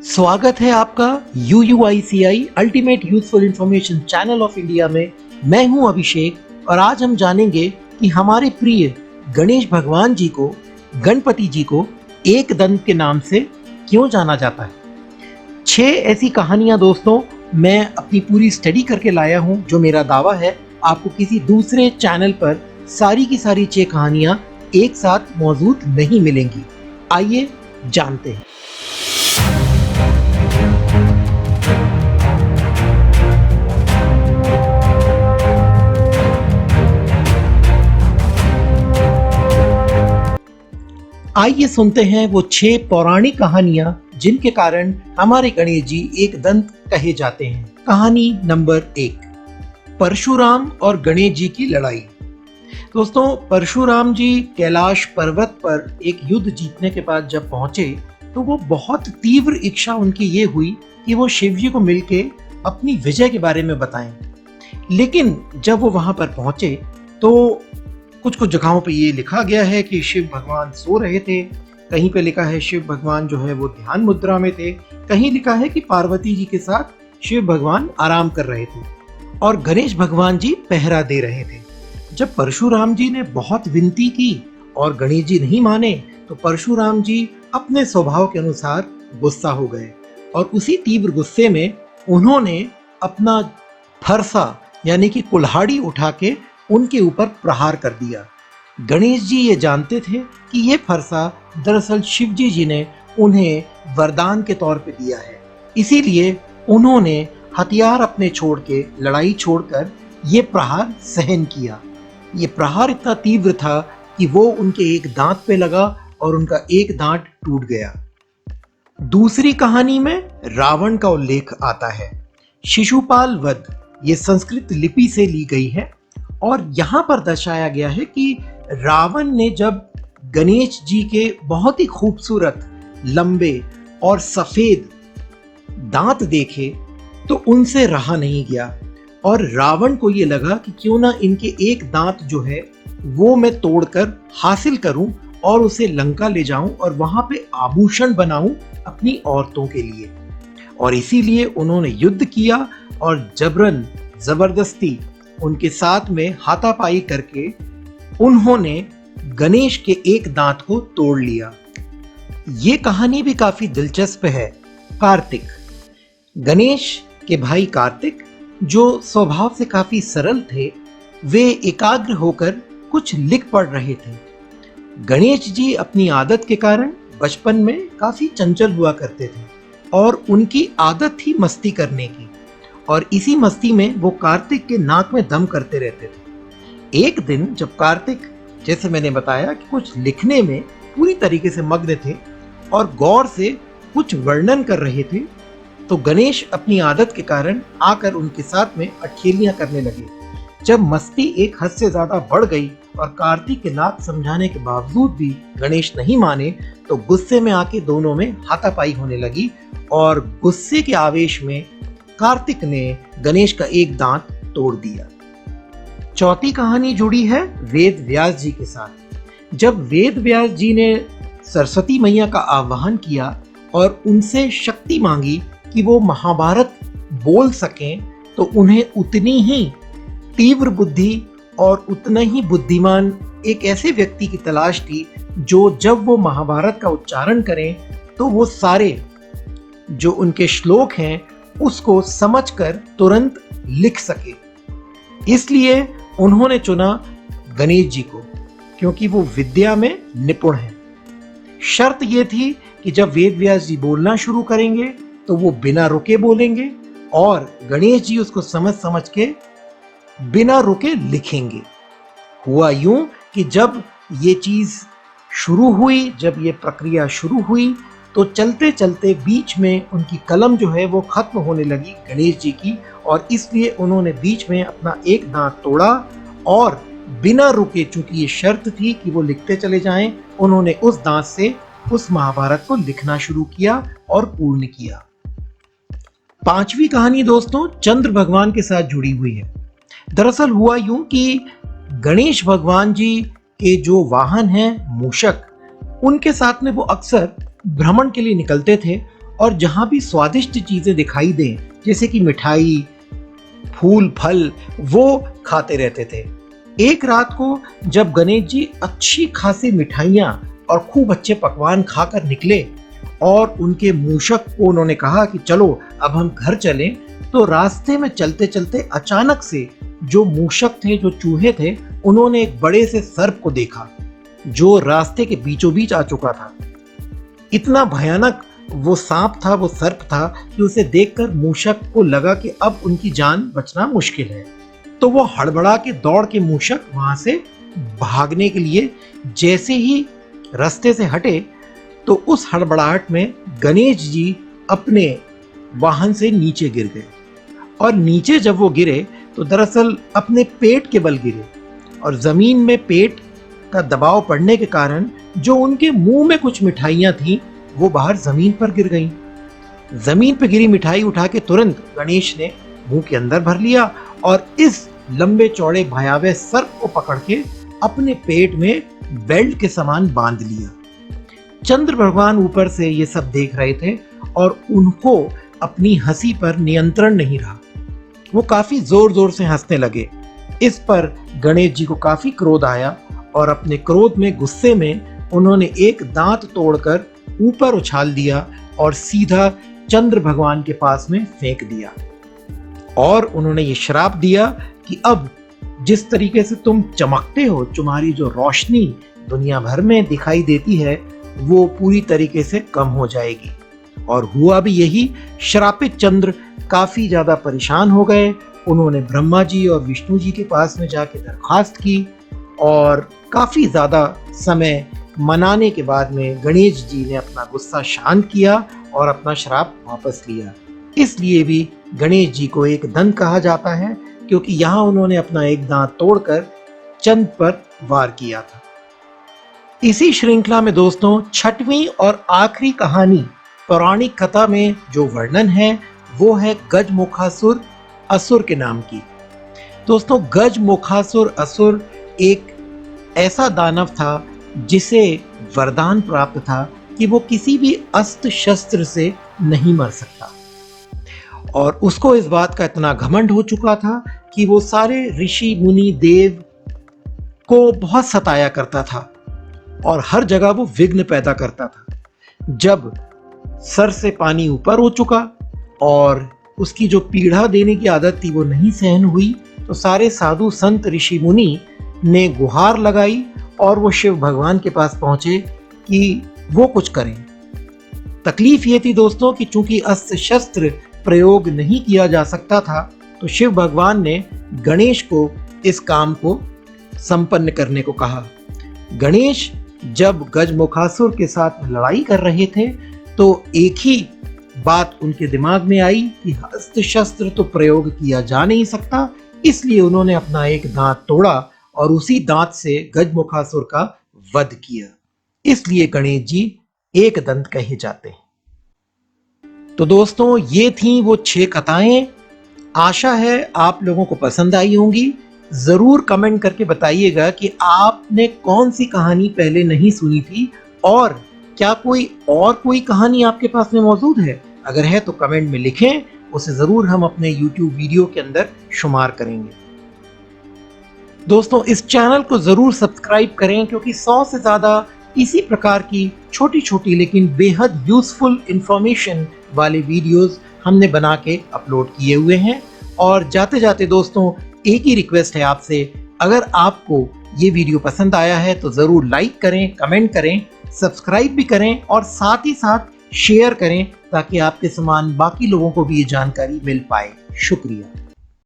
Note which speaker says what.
Speaker 1: स्वागत है आपका UUICI ultimate useful information channel of India में। मैं हूं अभिषेक और आज हम जानेंगे कि हमारे प्रिय गणेश भगवान जी को, गणपति जी को एक दंत के नाम से क्यों जाना जाता है। 6 ऐसी कहानियां दोस्तों मैं अपनी पूरी स्टडी करके लाया हूं, जो मेरा दावा है आपको किसी दूसरे चैनल पर सारी की सारी 6 कहानियां एक साथ मौजूद नहीं मिलेंगी। आइए जानते हैं। आइए सुनते हैं वो 6 पौराणिक कहानियां जिनके कारण हमारे गणेश जी एक दंत कहे जाते हैं। कहानी नंबर 1, परशुराम और गणेश जी की लड़ाई। दोस्तों, परशुराम जी कैलाश पर्वत पर एक युद्ध जीतने के बाद जब पहुंचे तो वो बहुत तीव्र इच्छा उनकी ये हुई कि वो शिव जी को मिलके अपनी विजय के बारे में बताएं। लेकिन जब वो वहां पर पहुंचे तो कुछ जगहों पे ये लिखा गया है कि शिव भगवान सो रहे थे, कहीं पे लिखा है शिव भगवान जो है वो ध्यान मुद्रा में थे, कहीं लिखा है कि पार्वती जी के साथ शिव भगवान आराम कर रहे थे और गणेश भगवान जी पहरा दे रहे थे। जब परशुराम जी ने बहुत विनती की और गणेश जी नहीं माने तो परशुराम जी अपने स्वभाव के अनुसार गुस्सा हो गए और उसी तीव्र गुस्से में उन्होंने अपना फरसा यानी कि कुल्हाड़ी उठा के उनके ऊपर प्रहार कर दिया। गणेश जी ये जानते थे कि ये फरसा दरअसल शिवजी जी ने उन्हें वरदान के तौर पे दिया है, इसीलिए उन्होंने हथियार अपने छोड़ के, लड़ाई छोड़कर ये प्रहार सहन किया। ये प्रहार इतना तीव्र था कि वो उनके एक दांत पे लगा और उनका एक दांत टूट गया। दूसरी कहानी में रावण का उल्लेख आता है। शिशुपाल वध ये संस्कृत लिपि से ली गई है और यहाँ पर दर्शाया गया है कि रावण ने जब गणेश जी के बहुत ही खूबसूरत, लंबे और सफेद दांत देखे तो उनसे रहा नहीं गया और रावण को ये लगा कि क्यों ना इनके एक दांत जो है वो मैं तोड़कर हासिल करूं और उसे लंका ले जाऊं और वहां पे आभूषण बनाऊं अपनी औरतों के लिए। और इसीलिए उन्होंने युद्ध किया और जबरन जबरदस्ती उनके साथ में हाथापाई करके उन्होंने गणेश के एक दांत को तोड़ लिया। ये कहानी भी काफी दिलचस्प है। कार्तिक, गणेश के भाई कार्तिक जो स्वभाव से काफी सरल थे, वे एकाग्र होकर कुछ लिख पढ़ रहे थे। गणेश जी अपनी आदत के कारण बचपन में काफी चंचल हुआ करते थे और उनकी आदत थी मस्ती करने की और इसी मस्ती में वो कार्तिक के नाक में दम करते रहते थे। एक दिन जब कार्तिक, जैसे मैंने बताया कि कुछ लिखने में पूरी तरीके से मग्न थे और गौर से कुछ वर्णन कर रहे थे, तो गणेश अपनी आदत के कारण आकर उनके साथ में अठखेलियां करने लगे। जब मस्ती एक हद से ज्यादा बढ़ गई और कार्तिक के नाक समझाने के बावजूद भी गणेश नहीं माने तो गुस्से में आके दोनों में हाथापाई होने लगी और गुस्से के आवेश में कार्तिक ने गणेश का एक दांत तोड़ दिया। चौथी कहानी जुड़ी है वेद व्यास जी के साथ। जब वेद व्यास जी ने सरस्वती मैया का आह्वान किया और उनसे शक्ति मांगी कि वो महाभारत बोल सकें, तो उन्हें उतनी ही तीव्र बुद्धि और उतना ही बुद्धिमान एक ऐसे व्यक्ति की तलाश थी जो जब वो महाभारत का उच्चारण करें तो वो सारे जो उनके श्लोक हैं उसको समझकर तुरंत लिख सके। इसलिए उन्होंने चुना गणेश जी को, क्योंकि वो विद्या में निपुण हैं। शर्त ये थी कि जब वेद व्यास जी बोलना शुरू करेंगे तो वो बिना रुके बोलेंगे और गणेश जी उसको समझ समझ के बिना रुके लिखेंगे। हुआ यूं कि जब ये चीज शुरू हुई, जब ये प्रक्रिया शुरू हुई तो चलते चलते बीच में उनकी कलम जो है वो खत्म होने लगी गणेश जी की, और इसलिए उन्होंने बीच में अपना एक दांत तोड़ा और बिना रुके, चूंकि ये शर्त थी कि वो लिखते चले जाएं, उन्होंने उस दांत से उस महाभारत को लिखना शुरू किया और पूर्ण किया। पांचवी कहानी दोस्तों चंद्र भगवान के साथ जुड़ी हुई है। दरअसल हुआ यूं कि गणेश भगवान जी के जो वाहन हैं मूषक, उनके साथ में वो अक्सर भ्रमण के लिए निकलते थे और जहां भी स्वादिष्ट चीजें दिखाई दें, जैसे कि मिठाई, फूल, फल, वो खाते रहते थे। एक रात को जब गणेश जी अच्छी खासी मिठाइयां और खूब अच्छे पकवान खाकर निकले और उनके मूषक को उन्होंने कहा कि चलो अब हम घर चलें, तो रास्ते में चलते चलते अचानक से जो मूषक थे, जो चूहे थे, उन्होंने एक बड़े से सर्प को देखा जो रास्ते के बीचों बीच आ चुका था। इतना भयानक वो सांप था, वो सर्प था कि उसे देखकर मूषक को लगा कि अब उनकी जान बचना मुश्किल है। तो वो हड़बड़ा के दौड़ के मूषक वहां से भागने के लिए जैसे ही रास्ते से हटे, तो उस हड़बड़ाहट में गणेश जी अपने वाहन से नीचे गिर गए। और नीचे जब वो गिरे तो दरअसल अपने पेट के बल गिरे, और जमीन में पेट का दबाव पड़ने के कारण जो उनके मुंह में कुछ मिठाइयां थीं वो बाहर जमीन पर गिर गईं। जमीन पर गिरी मिठाई उठा के तुरंत गणेश ने मुंह के अंदर भर लिया और इस लंबे चौड़े भयावह सर्प को पकड़ के अपने पेट में बेल्ट के समान बांध लिया। चंद्र भगवान ऊपर से ये सब देख रहे थे और उनको अपनी हंसी पर नियंत्रण नहीं रहा। वो काफी जोर जोर से हंसने लगे। इस पर गणेश जी को काफी क्रोध आया और अपने क्रोध में, गुस्से में उन्होंने एक दांत तोड़कर ऊपर उछाल दिया और सीधा चंद्र भगवान के पास में फेंक दिया। और उन्होंने ये श्राप दिया कि अब जिस तरीके से तुम चमकते हो, तुम्हारी जो रोशनी दुनिया भर में दिखाई देती है, वो पूरी तरीके से कम हो जाएगी। और हुआ भी यही। श्रापित चंद्र काफी ज्यादा परेशान हो गए। उन्होंने ब्रह्मा जी और विष्णु जी के पास में जाके दरखास्त की और काफी ज्यादा समय मनाने के बाद में गणेश जी ने अपना गुस्सा शांत किया और अपना श्राप वापस लिया। इसलिए भी गणेश जी को एक दंत कहा जाता है, क्योंकि यहाँ उन्होंने अपना एक दांत तोड़कर चंद्र पर वार किया था। इसी श्रृंखला में दोस्तों छठवीं और आखिरी कहानी पौराणिक कथा में जो वर्णन है वो है गजमुखासुर असुर के नाम की। दोस्तों गजमुखासुर असुर एक ऐसा दानव था जिसे वरदान प्राप्त था कि वो किसी भी अस्त्र शस्त्र से नहीं मर सकता, और उसको इस बात का इतना घमंड हो चुका था कि वो सारे ऋषि मुनि देव को बहुत सताया करता था और हर जगह वो विघ्न पैदा करता था। जब सर से पानी ऊपर हो चुका और उसकी जो पीड़ा देने की आदत थी वो नहीं सहन हुई, तो सारे साधु संत ऋषि मुनि ने गुहार लगाई और वो शिव भगवान के पास पहुंचे कि वो कुछ करें। तकलीफ ये थी दोस्तों कि चूंकि अस्त्र शस्त्र प्रयोग नहीं किया जा सकता था, तो शिव भगवान ने गणेश को इस काम को संपन्न करने को कहा। गणेश जब गजमुखासुर के साथ लड़ाई कर रहे थे तो एक ही बात उनके दिमाग में आई कि अस्त्र शस्त्र तो प्रयोग किया जा नहीं सकता, इसलिए उन्होंने अपना एक दांत तोड़ा और उसी दांत से गजमुखासुर का वध किया। इसलिए गणेश जी एक दंत कहे जाते हैं। तो दोस्तों ये थी वो 6 कथाएं। आशा है आप लोगों को पसंद आई होंगी। जरूर कमेंट करके बताइएगा कि आपने कौन सी कहानी पहले नहीं सुनी थी, और क्या कोई कहानी आपके पास में मौजूद है। अगर है तो कमेंट में लिखें, उसे जरूर हम अपने YouTube वीडियो के अंदर शुमार करेंगे। दोस्तों इस चैनल को जरूर सब्सक्राइब करें, क्योंकि 100 से ज्यादा इसी प्रकार की छोटी छोटी लेकिन बेहद यूजफुल इंफॉर्मेशन वाले वीडियोस हमने बना के अपलोड किए हुए हैं। और जाते जाते दोस्तों एक ही रिक्वेस्ट है आपसे, अगर आपको ये वीडियो पसंद आया है तो जरूर लाइक करें, कमेंट करें, सब्सक्राइब भी करें और साथ ही साथ शेयर करें, ताकि आपके समान बाकी लोगों को भी ये जानकारी मिल पाए। शुक्रिया।